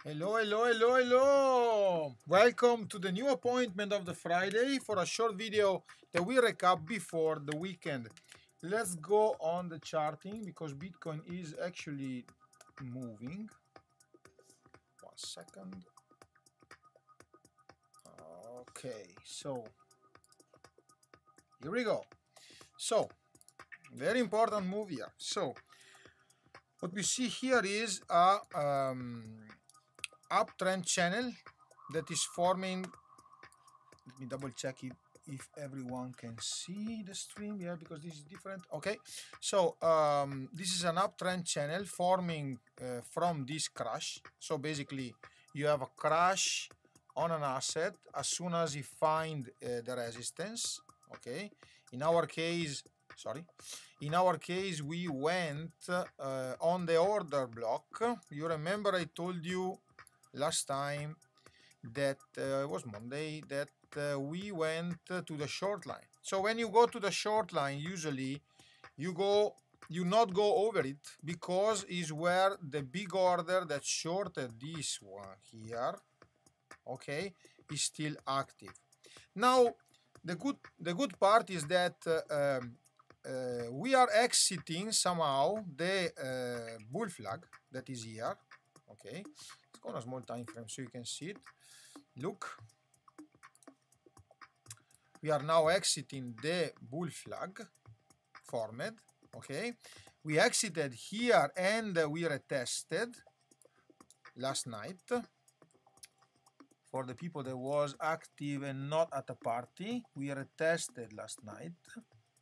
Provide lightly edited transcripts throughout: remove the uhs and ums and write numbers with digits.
Hello, hello, hello, hello! Welcome to the new appointment of the Friday for a short video that we recap before the weekend. Let's go on the charting because Bitcoin is actually moving. 1 second. Okay, so here we go. So, very important move here. So, what we see here is a uptrend channel that is forming. Let me double check it if everyone can see the stream. Yeah, because this is different. Okay, so this is an uptrend channel forming from this crash. So basically you have a crash on an asset as soon as you find the resistance. Okay, in our case we went on the order block. You remember I told you last time that it was Monday that we went to the short line. So when you go to the short line, usually you not go over it because is where the big order that shorted this one here, okay, is still active. Now the good part is that we are exiting somehow the bull flag that is here. Okay, let's go on a small time frame so you can see it. Look, we are now exiting the bull flag formed. Okay, we exited here and we retested last night. For the people that was active and not at a party, we retested last night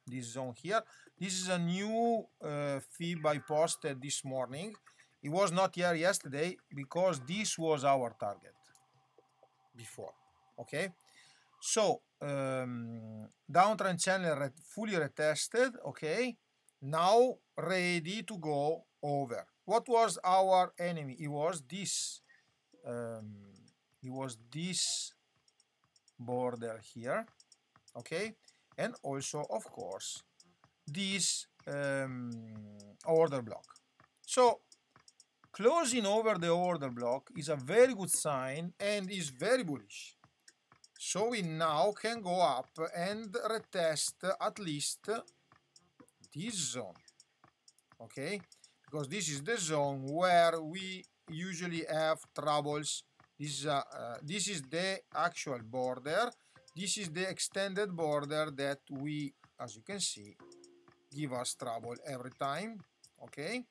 this zone here. This is a new fib I posted this morning. It was not here yesterday because this was our target before. Okay, so downtrend channel fully retested. Okay, now ready to go over. What was our enemy? It was this border here. Okay, and also of course this order block. So closing over the order block is a very good sign and is very bullish. So we now can go up and retest at least this zone, okay? Because this is the zone where we usually have troubles. This is the actual border. This is the extended border that we, as you can see, give us trouble every time, okay?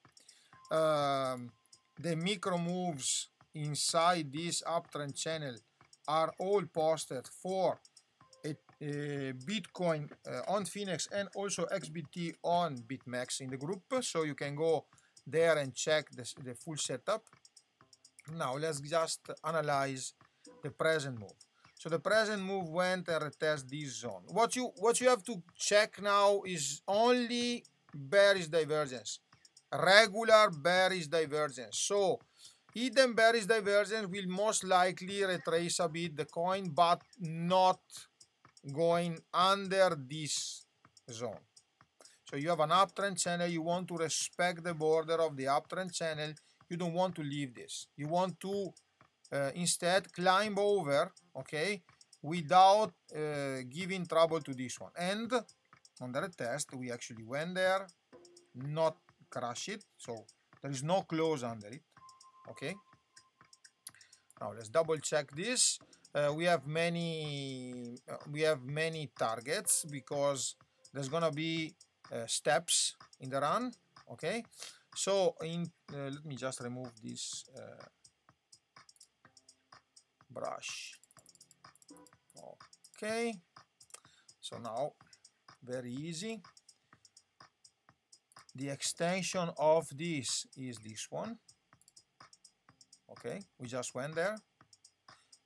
The micro moves inside this uptrend channel are all posted for Bitcoin on Phoenix and also XBT on BitMEX in the group, so you can go there and check the full setup. Now let's just analyze the present move. So the present move went and retest this zone. What you have to check now is only bearish divergence, regular bearish divergence. So hidden bearish divergence will most likely retrace a bit the coin, but not going under this zone. So you have an uptrend channel, you want to respect the border of the uptrend channel, you don't want to leave this. You want to instead climb over, okay, without giving trouble to this one. And on the retest, we actually went there, not crash it, so there is no close under it. Okay, now let's double check this. We have many targets because there's gonna be steps in the run. Okay, so let me just remove this brush. Okay, so now very easy. The extension of this is this one. Okay, we just went there.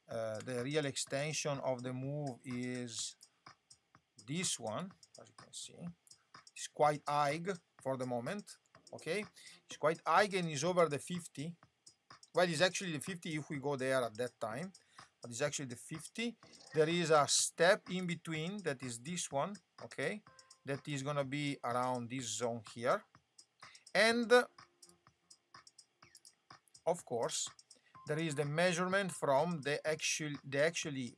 The real extension of the move is this one, as you can see. It's quite high for the moment. Okay, it's quite high and is over the 50. Well, it's actually the 50 if we go there at that time, but it's actually the 50. There is a step in between that is this one. Okay, that is gonna be around this zone here, and of course there is the measurement from the actually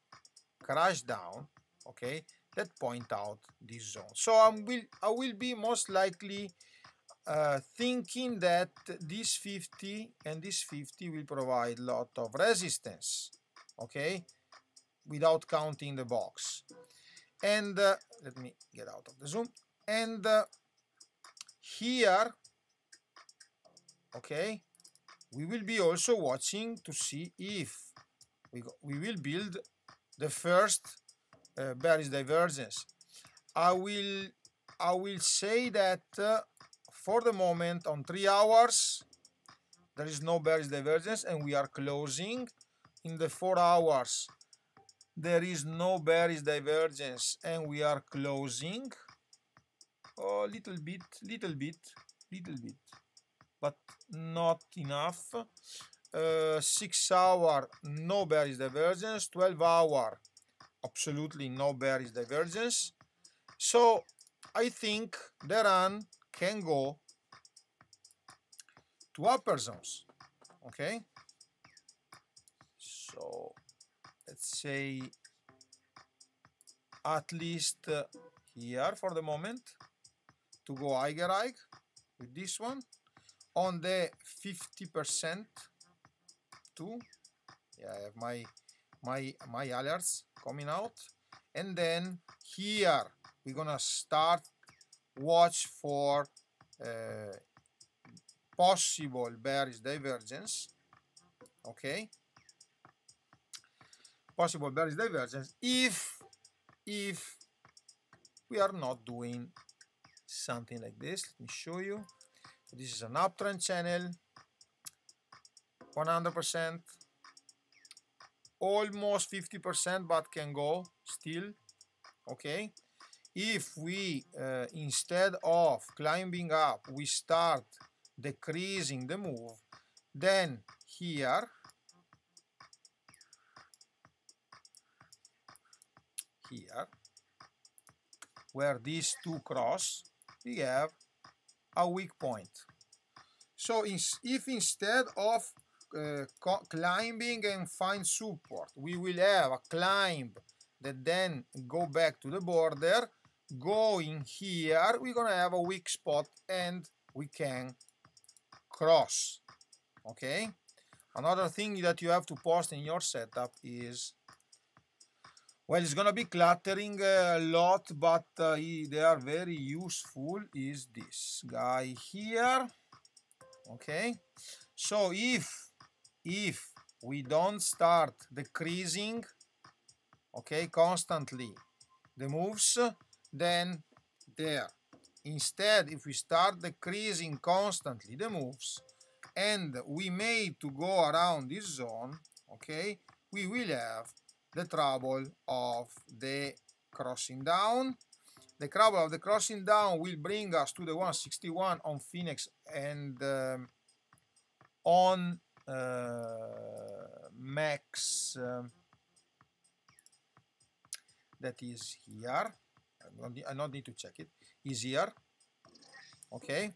crash down, okay, that point out this zone. So I will be most likely thinking that this 50 and this 50 will provide a lot of resistance, okay, without counting the box. And let me get out of the zoom. And here, okay, we will be also watching to see if we will build the first bearish divergence. I will say that for the moment on 3 hours there is no bearish divergence and we are closing. In the 4 hours there is no bearish divergence and we are closing. Oh, little bit, but not enough. 6 hour no bearish divergence, 12 hour absolutely no bearish divergence. So I think the run can go to upper zones, okay? So let's say at least here for the moment to go higher with this one on the 50% too. Yeah, I have my alerts coming out, and then here we're gonna start watch for possible bearish divergence, okay, possible bearish divergence if we are not doing something like this. Let me show you. So this is an uptrend channel, 100%, almost 50%, but can go still, okay. If we instead of climbing up we start decreasing the move, then here where these two cross we have a weak point. So if instead of climbing and find support we will have a climb that then go back to the border, going here we're gonna have a weak spot and we can cross, okay. Another thing that you have to post in your setup is, well, it's gonna be cluttering a lot, but they are very useful, is this guy here, okay. So if we don't start decreasing, okay, constantly the moves, then there, instead if we start decreasing constantly the moves and we made to go around this zone, okay, we will have the trouble of the crossing down. The trouble of the crossing down will bring us to the 161 on Phoenix and on max that is here. I don't need to check it, is here, okay.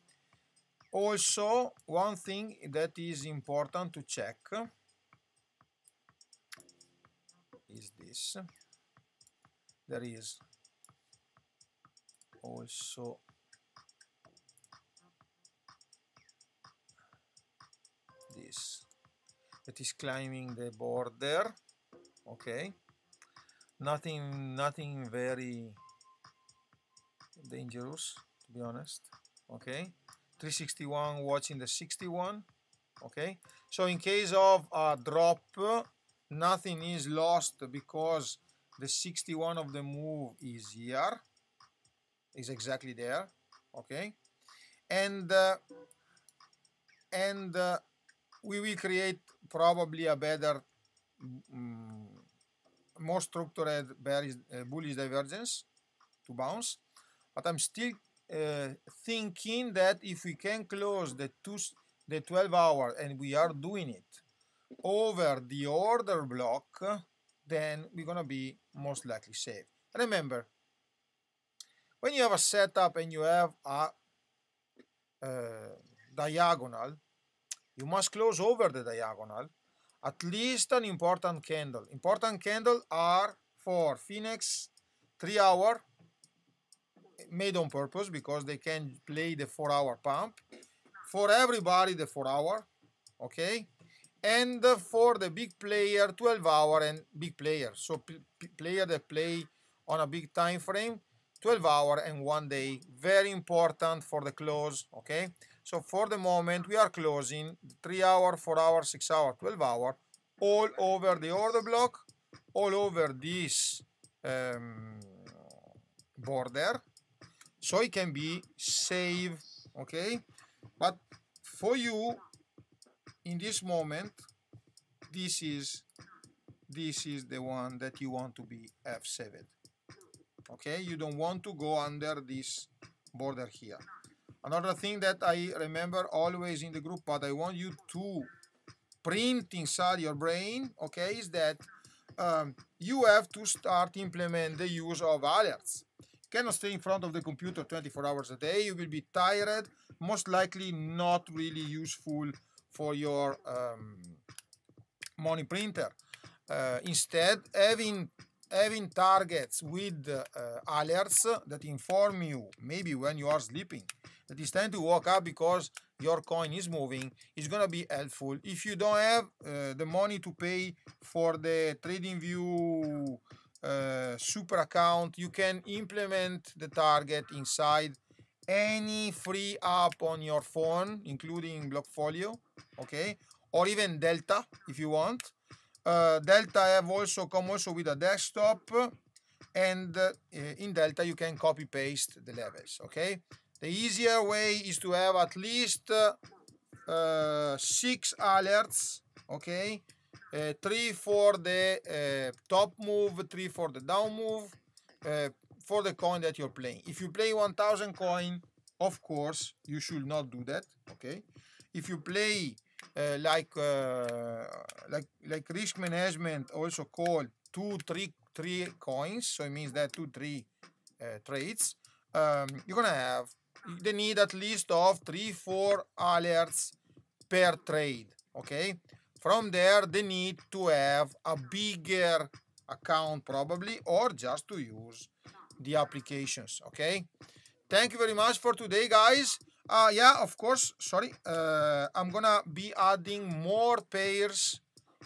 Also one thing that is important to check is this. There is also this that is climbing the border, okay. Nothing very dangerous, to be honest, okay. 361 watching the 61, okay. So in case of a drop nothing is lost because the 61 of the move is here, is exactly there, okay. And we will create probably a better more structured bearish bullish divergence to bounce, but I'm still thinking that if we can close the 12 hour and we are doing it over the order block, then we're gonna be most likely safe. Remember, when you have a setup and you have a diagonal, you must close over the diagonal at least an important candle. Important candle are for Phoenix 3 hour, made on purpose because they can play the 4-hour pump. For everybody, the 4 hour, okay? And for the big player, 12 hour and big player. So player that play on a big time frame, 12 hour and 1 day. Very important for the close, okay? So for the moment, we are closing 3 hour, 4 hour, 6 hour, 12 hour, all over the order block, all over this border. So it can be saved, okay? But for you, in this moment, this is the one that you want to be F7. Okay, you don't want to go under this border here. Another thing that I remember always in the group, but I want you to print inside your brain, okay, is that you have to start implement the use of alerts. You cannot stay in front of the computer 24 hours a day. You will be tired, most likely not really useful for your money printer. Instead, having targets with alerts that inform you, maybe when you are sleeping, that it's time to wake up because your coin is moving, is going to be helpful. If you don't have the money to pay for the TradingView super account, you can implement the target inside any free app on your phone, including Blockfolio, okay, or even Delta if you want. Delta have also come also with a desktop, and in Delta you can copy paste the levels, okay. The easier way is to have at least 6 alerts, okay, 3 for the top move, 3 for the down move, for the coin that you're playing. If you play 1000 coin, of course you should not do that, okay. If you play like risk management, also called 2-3 coins, so it means that 2-3 trades, you're gonna have the need at least of 3-4 alerts per trade, okay. From there, the need to have a bigger account probably, or just to use the applications, okay. Thank you very much for today, guys. Yeah, of course, sorry, I'm gonna be adding more pairs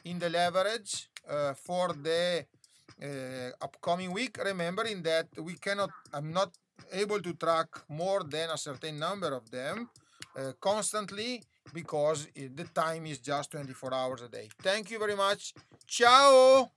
in the leverage for the upcoming week, remembering that I'm not able to track more than a certain number of them constantly, because the time is just 24 hours a day. Thank you very much. Ciao.